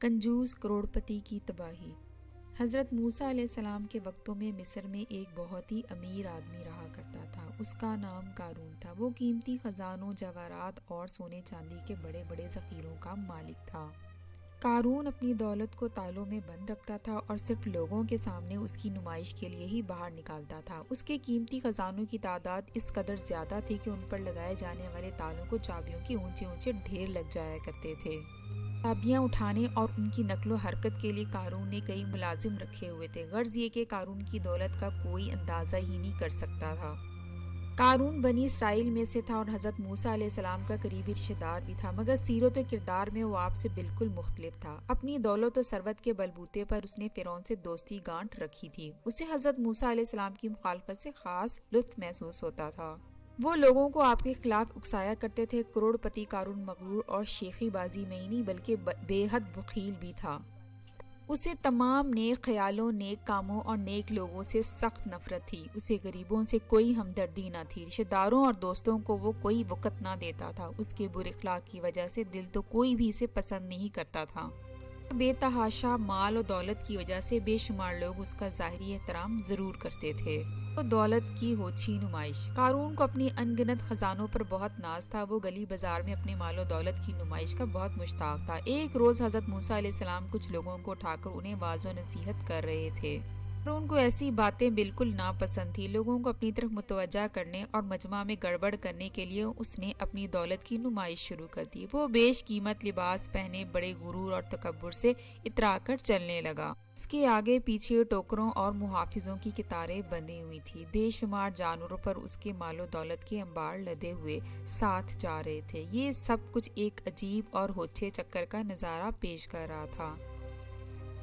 کنجوس کروڑپتی کی تباہی۔ حضرت موسیٰ علیہ السلام کے وقتوں میں مصر میں ایک بہت ہی امیر آدمی رہا کرتا تھا۔ اس کا نام قارون تھا۔ وہ قیمتی خزانوں، جواہرات اور سونے چاندی کے بڑے بڑے ذخیروں کا مالک تھا۔ قارون اپنی دولت کو تالوں میں بند رکھتا تھا اور صرف لوگوں کے سامنے اس کی نمائش کے لیے ہی باہر نکالتا تھا۔ اس کے قیمتی خزانوں کی تعداد اس قدر زیادہ تھی کہ ان پر لگائے جانے والے تالوں کو چابیوں کے اونچے اونچے ڈھیر لگ جایا کرتے تھے۔ چابیاں اٹھانے اور ان کی نقل و حرکت کے لیے قارون نے کئی ملازم رکھے ہوئے تھے، غرض یہ کہ قارون کی دولت کا کوئی اندازہ ہی نہیں کر سکتا تھا۔ قارون بنی اسرائیل میں سے تھا اور حضرت موسیٰ علیہ السلام کا قریبی رشتہ دار بھی تھا، مگر سیرت و کردار میں وہ آپ سے بالکل مختلف تھا۔ اپنی دولت و ثروت کے بلبوتے پر اس نے فرعون سے دوستی گانٹھ رکھی تھی۔ اسے حضرت موسیٰ علیہ السلام کی مخالفت سے خاص لطف محسوس ہوتا تھا۔ وہ لوگوں کو آپ کے خلاف اکسایا کرتے تھے۔ کروڑپتی قارون مغرور اور شیخی بازی میں ہی نہیں بلکہ بے حد بخیل بھی تھا۔ اسے تمام نیک خیالوں، نیک کاموں اور نیک لوگوں سے سخت نفرت تھی۔ اسے غریبوں سے کوئی ہمدردی نہ تھی۔ رشتہ داروں اور دوستوں کو وہ کوئی وقت نہ دیتا تھا۔ اس کے برے اخلاق کی وجہ سے دل تو کوئی بھی اسے پسند نہیں کرتا تھا۔ بے تحاشا مال و دولت کی وجہ سے بے شمار لوگ اس کا ظاہری احترام ضرور کرتے تھے۔ تو دولت کی ہوچھی نمائش۔ قارون کو اپنی ان گنت خزانوں پر بہت ناز تھا۔ وہ گلی بازار میں اپنے مال و دولت کی نمائش کا بہت مشتاق تھا۔ ایک روز حضرت موسیٰ علیہ السلام کچھ لوگوں کو اٹھا کر انہیں واعظ و نصیحت کر رہے تھے۔ قارون کو ایسی باتیں بالکل ناپسند تھی۔ لوگوں کو اپنی طرف متوجہ کرنے اور مجمع میں گڑبڑ کرنے کے لیے اس نے اپنی دولت کی نمائش شروع کر دی۔ وہ بیش قیمت لباس پہنے بڑے غرور اور تکبر سے اترا کر چلنے لگا۔ اس کے آگے پیچھے ٹوکروں اور محافظوں کی قطاریں بندھی ہوئی تھی۔ بے شمار جانوروں پر اس کے مال و دولت کے انبار لدے ہوئے ساتھ جا رہے تھے۔ یہ سب کچھ ایک عجیب اور ہوچے چکر کا نظارہ پیش کر رہا تھا۔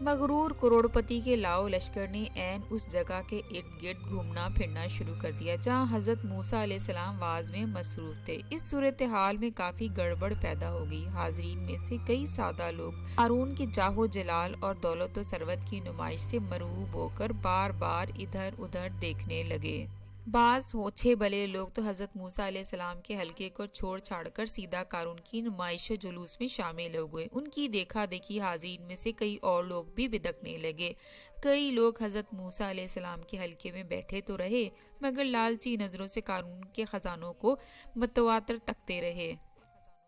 مغرور کروڑپتی کے لاؤ لشکر نے عین اس جگہ کے ارد گرد گھومنا پھرنا شروع کر دیا جہاں حضرت موسیٰ علیہ السلام واعظ میں مصروف تھے۔ اس صورتحال میں کافی گڑبڑ پیدا ہو گئی۔ حاضرین میں سے کئی سادہ لوگ قارون کے جاہ و جلال اور دولت و ثروت کی نمائش سے مرعوب ہو کر بار بار ادھر ادھر دیکھنے لگے۔ بعض ہوچے بلے لوگ تو حضرت موسیٰ علیہ السلام کے حلقے کو چھوڑ چھاڑ کر سیدھا قارون کی نمائش و جلوس میں شامل ہو گئے۔ ان کی دیکھا دیکھی حاضرین میں سے کئی اور لوگ بھی بدکنے لگے۔ کئی لوگ حضرت موسیٰ علیہ السلام کے حلقے میں بیٹھے تو رہے مگر لالچی نظروں سے قارون کے خزانوں کو متواتر تکتے رہے۔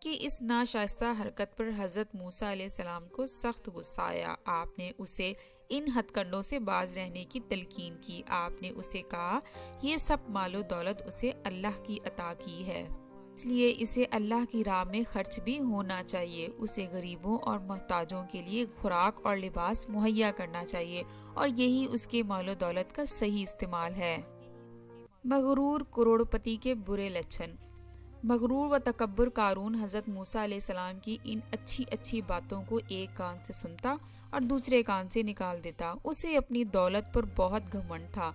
کہ اس ناشائستہ حرکت پر حضرت موسیٰ علیہ السلام کو سخت غصہ آیا۔ آپ نے اسے ان ہتھ کنڈوں سے باز رہنے کی تلقین کی۔ آپ نے اسے کہا یہ سب مال و دولت اسے اللہ کی عطا کی ہے، اس لیے اسے اللہ کی راہ میں خرچ بھی ہونا چاہیے۔ اسے غریبوں اور محتاجوں کے لیے خوراک اور لباس مہیا کرنا چاہیے اور یہی اس کے مال و دولت کا صحیح استعمال ہے۔ مغرور کروڑپتی کے برے لچھن۔ مغرور و تکبر قارون حضرت موسیٰ علیہ السلام کی ان اچھی اچھی باتوں کو ایک کان سے سنتا اور دوسرے کان سے نکال دیتا۔ اسے اپنی دولت پر بہت گھمنڈ تھا۔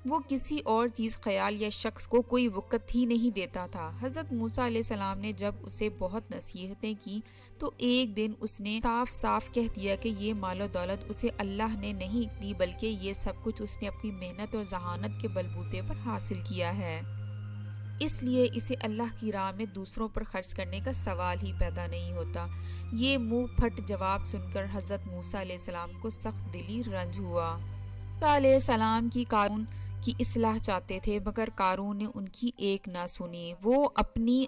وہ کسی اور چیز، خیال یا شخص کو کوئی وقت ہی نہیں دیتا تھا۔ حضرت موسیٰ علیہ السلام نے جب اسے بہت نصیحتیں کی تو ایک دن اس نے صاف صاف کہہ دیا کہ یہ مال و دولت اسے اللہ نے نہیں دی بلکہ یہ سب کچھ اس نے اپنی محنت اور ذہانت کے بلبوتے پر حاصل کیا ہے، اس لیے اسے اللہ کی راہ میں دوسروں پر خرچ کرنے کا سوال ہی پیدا نہیں ہوتا۔ یہ منہ پھٹ جواب سن کر حضرت موسیٰ علیہ السلام کو سخت دلی رنج ہوا۔ موسیٰ علیہ السلام کی قارون کی اصلاح چاہتے تھے مگر قارون نے ان کی ایک نہ سنی۔ وہ اپنی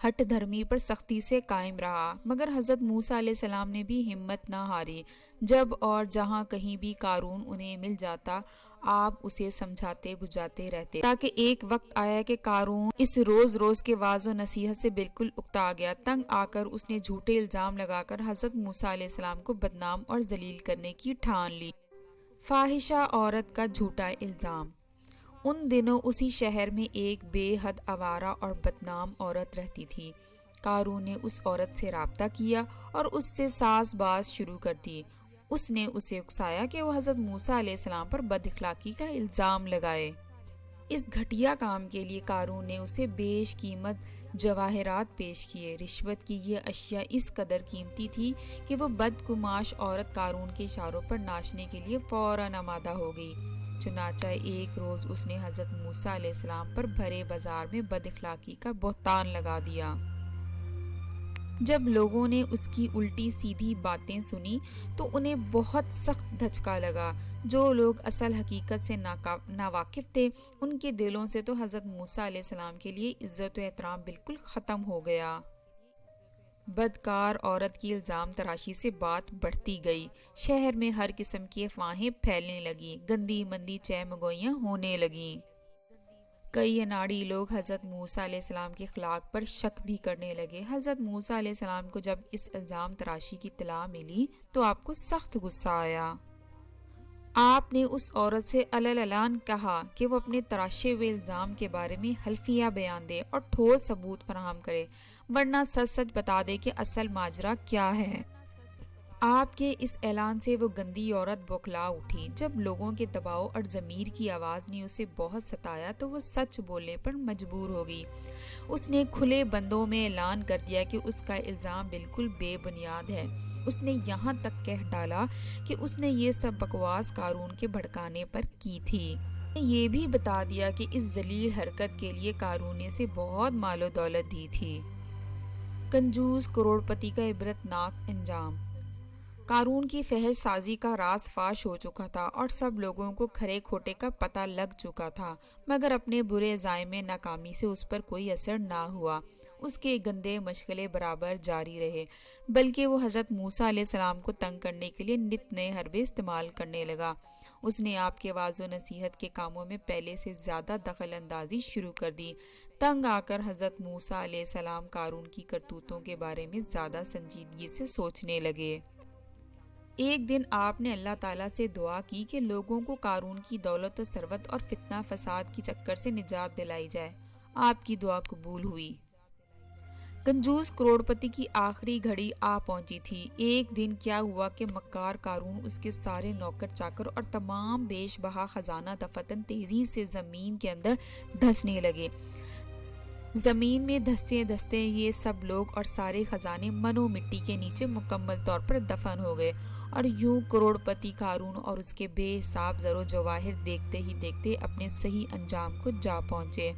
ہٹ دھرمی پر سختی سے قائم رہا مگر حضرت موسیٰ علیہ السلام نے بھی ہمت نہ ہاری۔ جب اور جہاں کہیں بھی قارون انہیں مل جاتا آپ اسے سمجھاتے بجھاتے رہتے تاکہ ایک وقت آیا کہ قارون اس روز روز کے واعظ و نصیحت سے بالکل اکتا گیا۔ تنگ آ کر اس نے جھوٹے الزام لگا کر حضرت موسیٰ علیہ السلام کو بدنام اور ذلیل کرنے کی ٹھان لی۔ فاحشہ عورت کا جھوٹا الزام۔ ان دنوں اسی شہر میں ایک بے حد آوارہ اور بدنام عورت رہتی تھی۔ قارون نے اس عورت سے رابطہ کیا اور اس سے ساز باز شروع کر دی۔ اس نے اسے اکسایا کہ وہ حضرت موسیٰ علیہ السلام پر بد اخلاقی کا الزام لگائے۔ اس گھٹیا کام کے لیے قارون نے اسے بیش قیمت جواہرات پیش کیے۔ رشوت کی یہ اشیاء اس قدر قیمتی تھی کہ وہ بدگماش عورت قارون کے اشاروں پر ناچنے کے لیے فوراً آمادہ ہو گئی۔ چنانچہ ایک روز اس نے حضرت موسیٰ علیہ السلام پر بھرے بازار میں بد اخلاقی کا بہتان لگا دیا۔ جب لوگوں نے اس کی الٹی سیدھی باتیں سنی تو انہیں بہت سخت دھچکا لگا۔ جو لوگ اصل حقیقت سے ناواقف تھے ان کے دلوں سے تو حضرت موسیٰ علیہ السلام کے لیے عزت و احترام بالکل ختم ہو گیا۔ بدکار عورت کی الزام تراشی سے بات بڑھتی گئی، شہر میں ہر قسم کی افواہیں پھیلنے لگیں، گندی مندی چہمگوئیاں ہونے لگیں۔ کئی اناڑی لوگ حضرت موسیٰ علیہ السلام کے اخلاق پر شک بھی کرنے لگے۔ حضرت موسیٰ علیہ السلام کو جب اس الزام تراشی کی اطلاع ملی تو آپ کو سخت غصہ آیا۔ آپ نے اس عورت سے علن کہا کہ وہ اپنے تراشے ہوئے الزام کے بارے میں حلفیہ بیان دے اور ٹھوس ثبوت فراہم کرے، ورنہ سچ سچ بتا دے کہ اصل ماجرا کیا ہے۔ آپ کے اس اعلان سے وہ گندی عورت بوکھلا اٹھی۔ جب لوگوں کے دباؤ اور ضمیر کی آواز نے اسے بہت ستایا تو وہ سچ بولنے پر مجبور ہو گئی۔ اس نے کھلے بندوں میں اعلان کر دیا کہ اس کا الزام بالکل بے بنیاد ہے۔ اس نے یہاں تک کہہ ڈالا کہ اس نے یہ سب بکواس قارون کے بھڑکانے پر کی تھی۔ یہ بھی بتا دیا کہ اس ذلیل حرکت کے لیے قارون نے اسے بہت مال و دولت دی تھی۔ کنجوس کروڑ پتی کا عبرت ناک انجام۔ قارون کی فحش سازی کا راز فاش ہو چکا تھا اور سب لوگوں کو کھرے کھوٹے کا پتہ لگ چکا تھا، مگر اپنے برے عزائم میں ناکامی سے اس پر کوئی اثر نہ ہوا۔ اس کے گندے مشغلے برابر جاری رہے، بلکہ وہ حضرت موسیٰ علیہ السلام کو تنگ کرنے کے لیے نت نئے حربے استعمال کرنے لگا۔ اس نے آپ کے وعظ و نصیحت کے کاموں میں پہلے سے زیادہ دخل اندازی شروع کر دی۔ تنگ آ کر حضرت موسیٰ علیہ السلام قارون کی کرتوتوں کے بارے میں زیادہ سنجیدگی سے سوچنے لگے۔ ایک دن آپ نے اللہ تعالیٰ سے دعا کی کہ لوگوں کو قارون کی دولت و ثروت اور فتنہ فساد کی چکر سے نجات دلائی جائے۔ آپ کی دعا قبول ہوئی۔ کنجوس کروڑ پتی کی آخری گھڑی آ پہنچی تھی۔ ایک دن کیا ہوا کہ مکار قارون، اس کے سارے نوکر چاکر اور تمام بیش بہا خزانہ دفتن تیزی سے زمین کے اندر دھسنے لگے۔ زمین میں دھستے دھستے یہ سب لوگ اور سارے خزانے منو مٹی کے نیچے مکمل طور پر دفن ہو گئے، اور یوں کروڑ پتی قارون اور اس کے بے حساب زر و جواہر دیکھتے ہی دیکھتے اپنے صحیح انجام کو جا پہنچے۔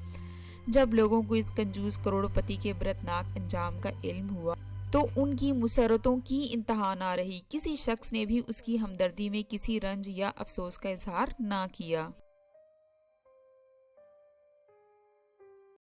جب لوگوں کو اس کنجوس کروڑ پتی کے عبرتناک انجام کا علم ہوا تو ان کی مسرتوں کی انتہا نہ رہی۔ کسی شخص نے بھی اس کی ہمدردی میں کسی رنج یا افسوس کا اظہار نہ کیا۔